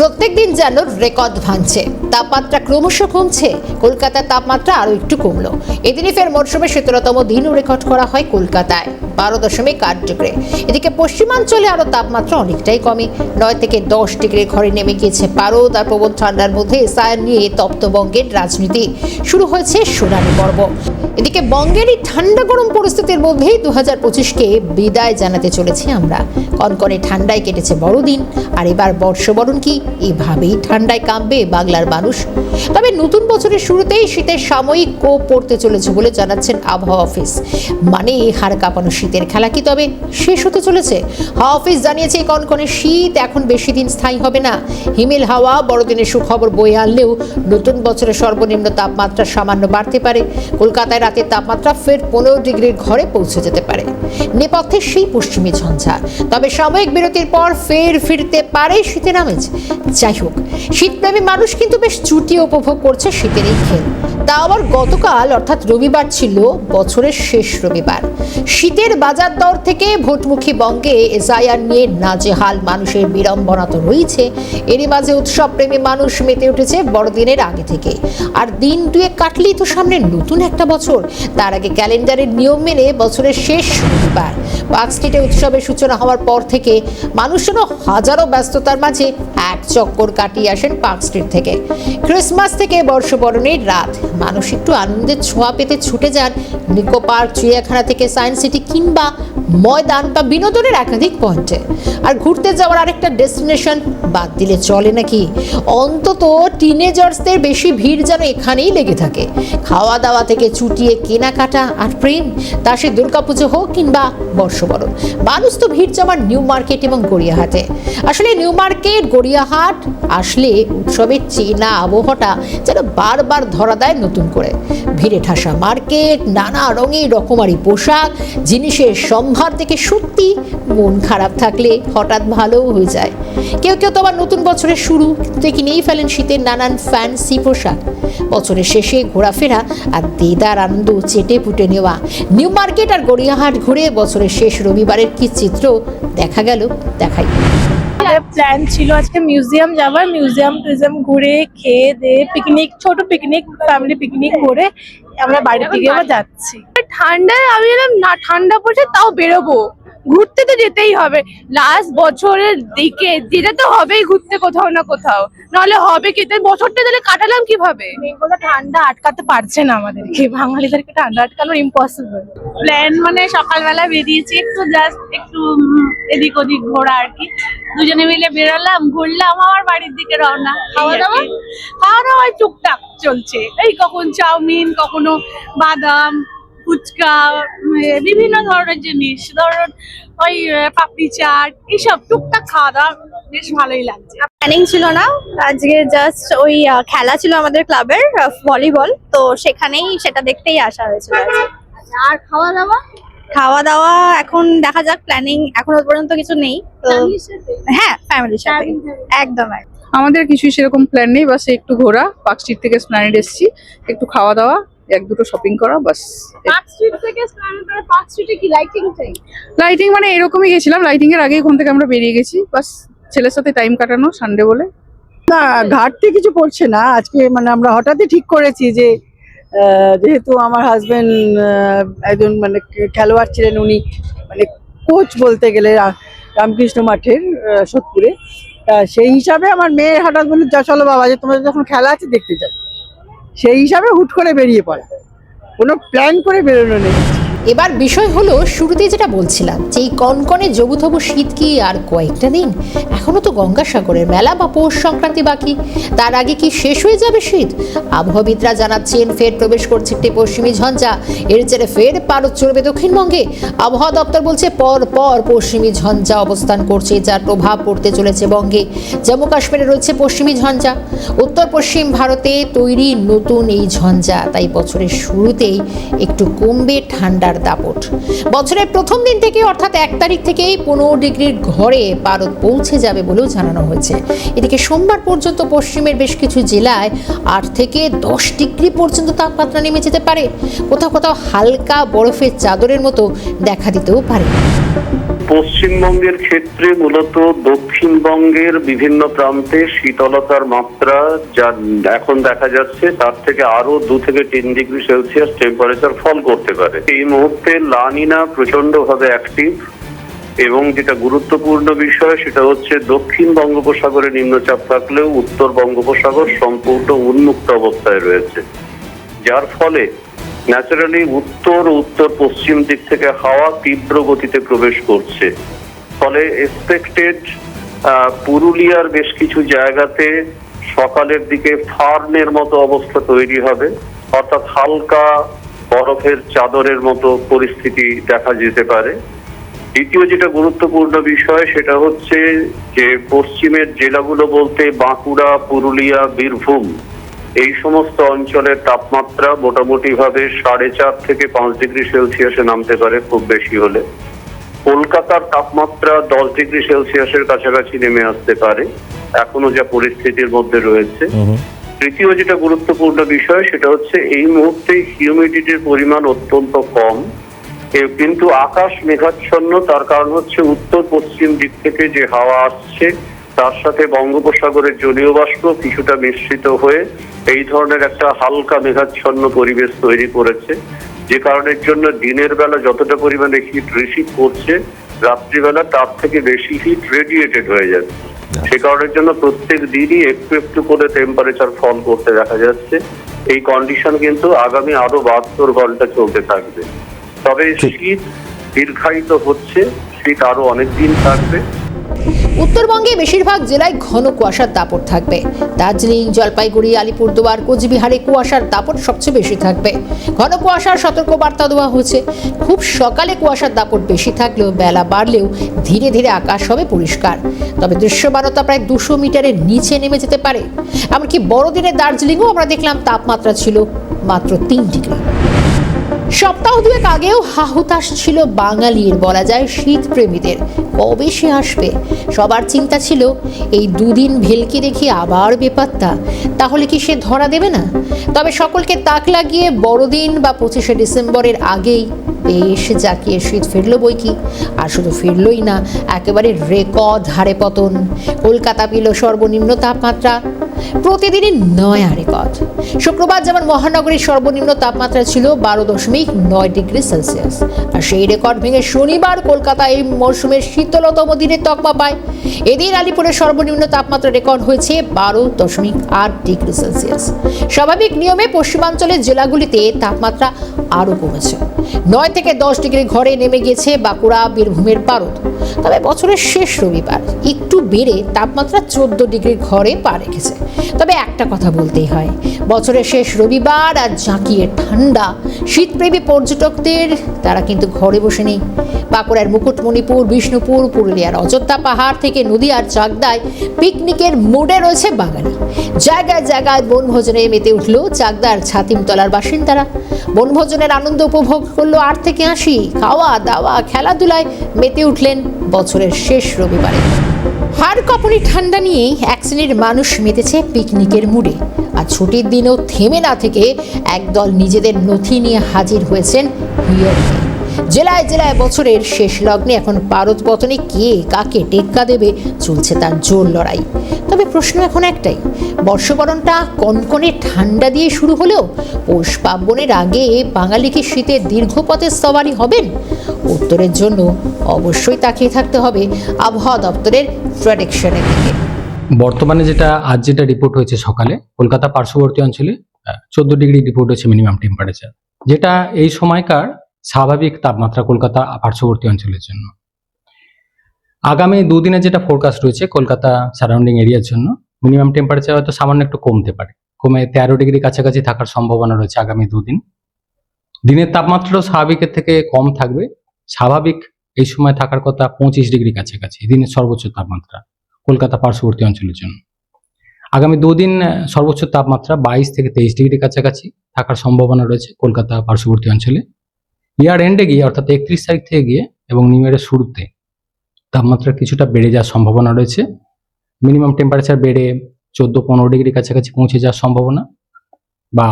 প্রত্যেকদিন যেন রেকর্ড ভাঙছে, তাপমাত্রা ক্রমশ কমছে। কলকাতার তাপমাত্রা আরও একটু কমলো। এদিনই ফের মরশুমে 17তম দিনও রেকর্ড করা হয় কলকাতায় 12.8 ডিগ্রি। এদিকে পশ্চিমাঞ্চলে আরও তাপমাত্রা অনেকটাই কমে, 9 থেকে 10 ডিগ্রি ঘরে নেমে গিয়েছে পারদ। আর প্রবল ঠান্ডার মধ্যে এসআইআর নিয়ে তপ্ত বঙ্গের রাজনীতি শুরু হয়েছে শুনানি পর্ব। এদিকে বঙ্গের এই ঠান্ডা গরম পরিস্থিতির মধ্যেই 2025কে বিদায় জানাতে চলেছি আমরা। কনকনে ঠান্ডায় কেটেছে বড়দিন, আর এবার বর্ষবরণ কি এভাবেই ঠান্ডায় কাঁপবে বাংলার মানুষ? তবে নতুন বছরের শুরুতেই শীতের সাময়িক কোপ পড়তে চলেছে বলে জানাচ্ছেন আবহাওয়া অফিস। মানে হাড় কাঁপানো শীতের খেলা কি তবে শেষ হতে চলেছে? হাওয়া অফিস জানিয়েছে এই কনকনে শীত এখন বেশি দিন স্থায়ী হবে না। হিমেল হাওয়া বড়দিনের সুখবর বয়ে আনলেও নতুন বছরের সর্বনিম্ন তাপমাত্রা সামান্য বাড়তে পারে। কলকাতায় রাতের তাপমাত্রা ফের 15 ডিগ্রির ঘরে পৌঁছে যেতে পারে। নেপথ্যে সেই পশ্চিমী ঝঞ্ঝা, তবে সাময়িক বিরতির পর ফের ফিরতে পারে শীতের আমেজ। যাই হোক, শীতপ্রেমী মানুষ কিন্তু বেশ চুটিয়ে উপভোগ করছে শীতের এই খেল। তা আবার গতকাল অর্থাৎ রবিবার ছিল বছরের শেষ রবিবার। শীতের বাজার দর থেকে ভোটমুখী বঙ্গে এসআইআর নিয়ে নাজেহাল মানুষের বিড়ম্বনা তো রয়েছে। এরই মাঝে উৎসবপ্রেমী মানুষ মেতে উঠেছে বড়দিনের আগে থেকে। আর দিন দুয়েক কাটলেই তো সামনে নতুন একটা বছর। তার আগে ক্যালেন্ডারের নিয়ম মেনে বছরের শেষ রবিবার পার্ক স্ট্রিটে উৎসবের সূচনা হওয়ার পর থেকে মানুষজন হাজারো ব্যস্ততার মাঝে এক চক্কর কাটিয়ে আসেন পার্ক স্ট্রিট থেকে। ক্রিসমাস থেকে বর্ষবরণের রাত মানুষ একটু আনন্দের ছোঁয়া পেতে ছুটে যান নিকো পার্ক, চিড়িয়াখানা থেকে সায়েন্স সিটি কিংবা ময়দান বা বিনোদনের একাধিক পয়েন্টে। আর ঘুরতে যাওয়ার আরেকটা ডেস্টিনেশন বাদ দিলে চলে নাকি? অন্তত টিনেজার্সদের বেশি ভিড় যেন এখানেই লেগে থাকে। খাওয়া দাওয়া থেকে চুটিয়ে কেনাকাটা আর প্রেম, তা সে দুর্গাপুজো হোক কিংবা বর্ষবরণ, মানুষ তো ভিড় জমান নিউ মার্কেট এবং গড়িয়াহাটে। আসলে নিউ মার্কেট গড়িয়াহাট আসলে উৎসবের চেনা আবহাওয়াটা যেন বারবার ধরা দেয় নতুন করে। ভিড়ে ঠাসা মার্কেট, নানা রঙের রকমারি পোশাক, জিনিসের সম্ভার থেকে সত্যি মন খারাপ থাকলে হঠাৎ ভালোও হয়ে যায়। কেউ কেউ তো আবার নতুন বছরের শুরু থেকে নিয়েই ফেলেন শীতের নানান ফ্যান্সি পোশাক। বছরের শেষে ঘোরাফেরা আর দেদার আনন্দ চেটে পুটে নেওয়া। নিউ মার্কেট আর গড়িয়াহাট ঘুরে বছরের শেষ রবিবারের কি চিত্র দেখা গেল দেখাই। প্ল্যান ছিল আজকে মিউজিয়াম যাবার, মিউজিয়াম ঘুরে খেয়ে দিয়ে পিকনিক, ছোট পিকনিক, ফ্যামিলি পিকনিক করে আমরা বাড়ি থেকে আবার যাচ্ছি। ঠান্ডায় আমি না, ঠান্ডা পড়ছে তাও বেরোবো, ঘুরতে তো যেতেই হবে। লাস্ট বছরের দিকে যেতে তো হবেই ঘুরতে কোথাও না কোথাও, নাহলে হবে কি? বছরটা তাহলে কাটালাম কিভাবে? ঠান্ডা আটকাতে পারছে না আমাদেরকে, বাঙালিদেরকে ঠান্ডা আটকানো ইম্পসিবল। প্ল্যান মানে সকালবেলা বেরিয়েছি, একটু জাস্ট একটু এদিক ওদিক ঘোরা আর কি। দুজনে মিলে বেরোলাম, ঘুরলাম, আমার বাড়ির দিকে রওনা। খাওয়া দাওয়া টুকটাক চলছে, এই কখন চাউমিন, কখনো বাদাম, ফুচকা, বিভিন্ন ধরনের জিনিস, ধরুন ওই পাপড়ি চাট, এইসব টুকটাক খাওয়া দাওয়া বেশ ভালোই লাগছে। প্ল্যানিং ছিল না আজকে, জাস্ট ওই খেলা ছিল আমাদের ক্লাবের ভলিবল, তো সেখানেই সেটা দেখতেই আসা হয়েছিল। আর খাওয়া দাওয়া এখন দেখা যাক, প্ল্যানিং এখনো পর্যন্ত কিছু নেই তো। হ্যাঁ, ফ্যামিলির সাথে একদম। আমাদের কিছুই সেরকম প্ল্যান নেই, বাস একটু ঘোরা, পার্ক স্ট্রিট থেকে স্প্ল্যানেড এসেছি, একটু খাওয়া দাওয়া, এক দুটো শপিং করা, বাস। পার্ক স্ট্রিট থেকে স্প্ল্যানেড, পার্ক স্ট্রিটে কি লাইটিং মানে এরকমই গেছিলাম, লাইটিং এর আগে ওখান থেকে আমরা বেরিয়ে গেছি, বাস ছেলের সাথে টাইম কাটানো সানডে বলে। না, ঘাটতি কিছু পড়ছে না আজকে, মানে আমরা হঠাৎই ঠিক করেছি যে যেহেতু আমার হাজবেন্ড একজন মানে খেলোয়াড় ছিলেন, উনি মানে কোচ বলতে গেলে রামকৃষ্ণ মাঠের সোদপুরে, সেই হিসাবে আমার মেয়ে হঠাৎ বলল যা চলো বাবা, যে তোমাদের যখন খেলা আছে দেখতে যাই, সেই হিসাবে হুট করে বেরিয়ে পড়া, কোনো প্ল্যান করে বেরোনো নেই। এবার বিষয় হলো শুরুতেই যেটা বলছিলাম যে এই কনকনে জবুথবু শীত কি আর কয়েকটা দিন? এখনো তো গঙ্গাসাগরের মেলা বা পৌষ সংক্রান্তি বাকি, তার আগে কি শেষ হয়ে যাবে শীত? আবহাওয়াবিদরা জানাচ্ছেন ফের প্রবেশ করছে একটি পশ্চিমী ঝঞ্ঝা। এর জেরে ফের পারদ চড়বে দক্ষিণবঙ্গে। আবহাওয়া দপ্তর বলছে পর পশ্চিমী ঝঞ্ঝা অবস্থান করছে, যার প্রভাব পড়তে চলেছে বঙ্গে। জম্মু কাশ্মীরে রয়েছে পশ্চিমী ঝঞ্ঝা। উত্তর পশ্চিম ভারতে তৈরি নতুন এই ঝঞ্ঝা, তাই বছরের শুরুতেই একটু কমবে ঠান্ডা দাপট। বছরের প্রথম দিন থেকে অর্থাৎ 1 তারিখ থেকেই 15 ডিগ্রির ঘরে পারদ পৌঁছে যাবে বলেও জানানো হয়েছে। এদিকে সোমবার পর্যন্ত পশ্চিমের বেশ কিছু জেলায় 8 থেকে 10 ডিগ্রি পর্যন্ত তাপমাত্রা নেমে যেতে পারে। কোথাও কোথাও হালকা বরফের চাদরের মতো দেখা দিতেও পারে। পশ্চিম পশ্চিমবঙ্গের ক্ষেত্রে মূলত দক্ষিণবঙ্গের বিভিন্ন প্রান্তে শীতলতার মাত্রা যা এখন দেখা যাচ্ছে তার থেকে আরো 2 থেকে 3 ডিগ্রি সেলসিয়াস টেম্পারেচার ফল করতে পারে। এই মুহূর্তে লা নিনা প্রচন্ডভাবে অ্যাক্টিভ এবং যেটা গুরুত্বপূর্ণ বিষয় সেটা হচ্ছে দক্ষিণ বঙ্গোপসাগরে নিম্নচাপ থাকলেও উত্তর বঙ্গোপসাগর সম্পূর্ণ উন্মুক্ত অবস্থায় রয়েছে, যার ফলে ন্যাচারালি উত্তর ও উত্তর পশ্চিম দিক থেকে হাওয়া তীব্র গতিতে প্রবেশ করছে। ফলে এক্সপেক্টেড পুরুলিয়ার বেশ কিছু জায়গাতে সকালের দিকে ফার্নের মতো অবস্থা তৈরি হবে, অর্থাৎ হালকা বরফের চাদরের মতো পরিস্থিতি দেখা যেতে পারে। দ্বিতীয় যেটা গুরুত্বপূর্ণ বিষয় সেটা হচ্ছে যে পশ্চিমের জেলাগুলো বলতে বাঁকুড়া, পুরুলিয়া, বীরভূম এই সমস্ত অঞ্চলের তাপমাত্রা মোটামুটি ভাবে 4.5 থেকে 5 ডিগ্রি সেলসিয়াসে নামতে পারে খুব বেশি হলে। কলকাতার তাপমাত্রা 10 ডিগ্রি সেলসিয়াসের কাছাকাছি নেমে আসতে পারে এখনো যা পরিস্থিতির মধ্যে রয়েছে। তৃতীয় যেটা গুরুত্বপূর্ণ বিষয় সেটা হচ্ছে এই মুহূর্তে হিউমিডিটির পরিমাণ অত্যন্ত কম, কিন্তু আকাশ মেঘাচ্ছন্ন। তার কারণ হচ্ছে উত্তর পশ্চিম দিক থেকে যে হাওয়া আসছে তার সাথে বঙ্গোপসাগরের জলীয় বাষ্প কিছুটা মিশ্রিত হয়ে এই ধরনের একটা হালকা মেঘাচ্ছন্ন পরিবেশ তৈরি করেছে, যে কারণের জন্য দিনের বেলা যতটা পরিমাণে হিট রিসিভ করছে রাত্রিবেলা তার থেকে বেশি হিট রেডিয়েটেড হয়ে যাচ্ছে। সে কারণের জন্য প্রত্যেক দিনই একটু একটু করে টেম্পারেচার ফল করতে দেখা যাচ্ছে। এই কন্ডিশন কিন্তু আগামী আরো 72 ঘন্টা চলতে থাকবে। তবে শীত দীর্ঘায়িত হচ্ছে, শীত আরো অনেকদিন থাকবে। উত্তরবঙ্গে বেশিরভাগ জেলায় ঘন কুয়াশার দাপট থাকবে। দার্জিলিং, জলপাইগুড়ি, আলিপুরদুয়ার, কোচবিহারে কুয়াশার দাপট সবচেয়ে বেশি থাকবে। ঘন কুয়াশার সতর্কবার্তা দেওয়া হয়েছে। খুব সকালে কুয়াশার দাপট বেশি থাকলেও বেলা বাড়লেও ধীরে ধীরে আকাশ হবে পরিষ্কার। তবে দৃশ্যমানতা প্রায় 200 মিটারের নিচে নেমে যেতে পারে। এমনকি বড়দিনের দার্জিলিংও আমরা দেখলাম তাপমাত্রা ছিল মাত্র 3 ডিগ্রি। সপ্তাহ 2 আগেও হাহুতাশ ছিল বাঙালির, বলা যায় শীত প্রেমীদের। কবে সে আসবে সবার চিন্তা ছিল। এই 2 দিন ভেলকি দেখি আবার বেপাত্তা, তাহলে কি সে ধরা দেবে না? তবে সকলকে তাক লাগিয়ে বড়দিন বা 25শে ডিসেম্বরের আগেই বেশ জাকিয়ে শীত ফিরল বই কি। আর শুধু ফিরলই না, একেবারে রেকর্ড হারে পতন। কলকাতা পেল সর্বনিম্ন তাপমাত্রা প্রতিদিনই নয়া রেকর্ড। শুক্রবার যেমন মহানগরীর সর্বনিম্ন তাপমাত্রা ছিল 12.9 ডিগ্রি সেলসিয়াস, আর সেই রেকর্ড ভেঙে শনিবার কলকাতা এই মরশুমের শীতলতম দিনের তকমা পায়। এদিন আলিপুরের সর্বনিম্ন তাপমাত্রা রেকর্ড হয়েছে 12.8 ডিগ্রি সেলসিয়াস। স্বাভাবিক নিয়মে পশ্চিমাঞ্চলের জেলাগুলিতে তাপমাত্রা আরও কমেছে। 9 থেকে 10 ডিগ্রি ঘরে নেমে গেছে বাঁকুড়া, বীরভূমের পারদ। তবে বছরের শেষ রবিবার একটু বেড়ে তাপমাত্রা 14 ডিগ্রি ঘরে পা রেখেছে। তবে একটা কথা বলতেই হয়, বছরের শেষ রবিবার আর জাঁকিয়ে ঠান্ডা শীতপ্রেমী পর্যটকদের তারা কিন্তু ঘরে বসে নেই। বাঁকুড়ার মুকুটমণিপুর, বিষ্ণুপুর, পুরুলিয়ার অযোধ্যা পাহাড় থেকে নদীয়ার চাকদায় পিকনিকের মুডে রয়েছে বাঙালি। জায়গায় জায়গায় বনভোজনে মেতে উঠল চাকদার ছাতিমতলার বাসিন্দারা। বনভোজনের আনন্দ উপভোগ করলো 8 থেকে 80। খাওয়া দাওয়া খেলাধুলায় মেতে উঠলেন বছরের শেষ রবিবারে। হাড় কাঁপুনি ঠান্ডা নিয়ে এক শ্রেণীর মানুষ মেতেছে পিকনিকের মুডে। আর ছুটির দিনেও থেমে না থেকে একদল নিজেদের নথি নিয়ে হাজির হয়েছেন হিয়ারিংয়ে। জেলায় জেলায় বছরের শেষ লগ্নে এখন পারদ পতনে কে কাকে টেক্কা দেবে চলছে তার জোর লড়াই। তবে প্রশ্ন এখন একটাই, বর্ষবরণটা কনকনে ঠান্ডা দিয়ে শুরু হলেও পৌষ পার্বণের আগে বাঙালি কি শীতের দীর্ঘ পথের সওয়ারি হবেন? উত্তরের জন্য অবশ্যই তাকিয়ে থাকতে হবে আবহাওয়া দপ্তরের প্রেডিকশনের দিকে। বর্তমানে আজ যেটা রিপোর্ট হয়েছে সকালে, কলকাতা পার্শ্ববর্তী অঞ্চলে 14 ডিগ্রি রিপোর্ট হয়েছে মিনিমাম টেম্পারেচার, যেটা এই সময়কার স্বাভাবিক তাপমাত্রা কলকাতা পার্শ্ববর্তী অঞ্চলের জন্য। আগামী 2 দিনে যেটা ফোরকাস্ট রয়েছে কলকাতা সারাউন্ডিং এরিয়ার জন্য, মিনিমাম টেম্পারেচার হয়তো সামান্য একটু কমতে পারে, কমে 13 ডিগ্রি কাছাকাছি থাকার সম্ভাবনা রয়েছে আগামী 2 দিন। দিনের তাপমাত্রাও স্বাভাবিকের থেকে কম থাকবে। স্বাভাবিক এই সময় থাকার কথা 25 ডিগ্রি কাছাকাছি দিনের সর্বোচ্চ তাপমাত্রা কলকাতা পার্শ্ববর্তী অঞ্চলের জন্য। আগামী 2 দিন সর্বোচ্চ তাপমাত্রা 22 থেকে 23 ডিগ্রি কাছাকাছি থাকার সম্ভাবনা রয়েছে কলকাতা পার্শ্ববর্তী অঞ্চলে। ইয়ার এন্ডে গিয়ে অর্থাৎ 31 তারিখ থেকে গিয়ে এবং নিউ ইয়ারের শুরুতে তাপমাত্রা কিছুটা বেড়ে যাওয়ার সম্ভাবনা রয়েছে। মিনিমাম টেম্পারেচার বেড়ে 14-15 ডিগ্রি কাছাকাছি পৌঁছে যাওয়ার সম্ভাবনা, বা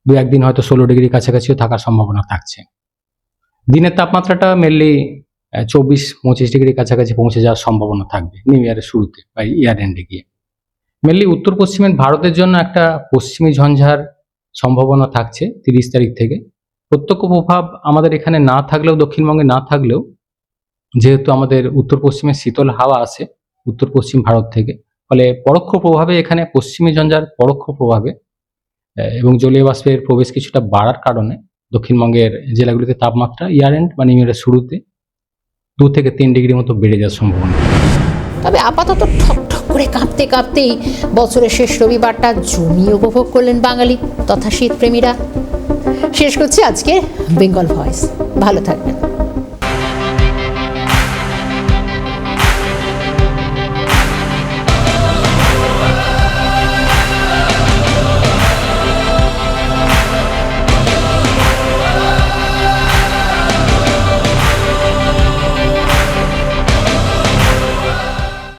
2-1 দিন হয়তো 16 ডিগ্রি কাছাকাছিও থাকার সম্ভাবনা থাকছে। দিনের তাপমাত্রাটা মেনলি 24-25 ডিগ্রির কাছাকাছি পৌঁছে যাওয়ার সম্ভাবনা থাকবে নিউ ইয়ারের শুরুতে বা ইয়ার এন্ডে গিয়ে। মেনলি উত্তর পশ্চিমের ভারতের জন্য একটা পশ্চিমী ঝঞ্ঝার সম্ভাবনা থাকছে 30 তারিখ থেকে। প্রত্যক্ষ প্রভাব আমাদের এখানে না থাকলেও, দক্ষিণবঙ্গে না থাকলেও, যেহেতু আমাদের উত্তর পশ্চিমে শীতল হাওয়া আসে উত্তর পশ্চিম ভারত থেকে, ফলে পরোক্ষ প্রভাবে এখানে পশ্চিমী ঝঞ্ঝার পরোক্ষ প্রভাবে এবং জলীয় বাষ্পের প্রবেশ কিছুটা বাড়ার কারণে দক্ষিণবঙ্গের জেলাগুলিতে তাপমাত্রা ইয়ার এন্ড বা নিউ ইয়ারের শুরুতে 2 থেকে 3 ডিগ্রি মতো বেড়ে যাওয়ার সম্ভাবনা। তবে আপাতত ঠক ঠক করে কাঁপতে কাঁপতেই বছরের শেষ রবিবারটা জমিয়ে উপভোগ করলেন বাঙালি তথা শীতপ্রেমীরা। শেষ করছি আজকে বেঙ্গল ভয়েস। ভালো থাকবেন।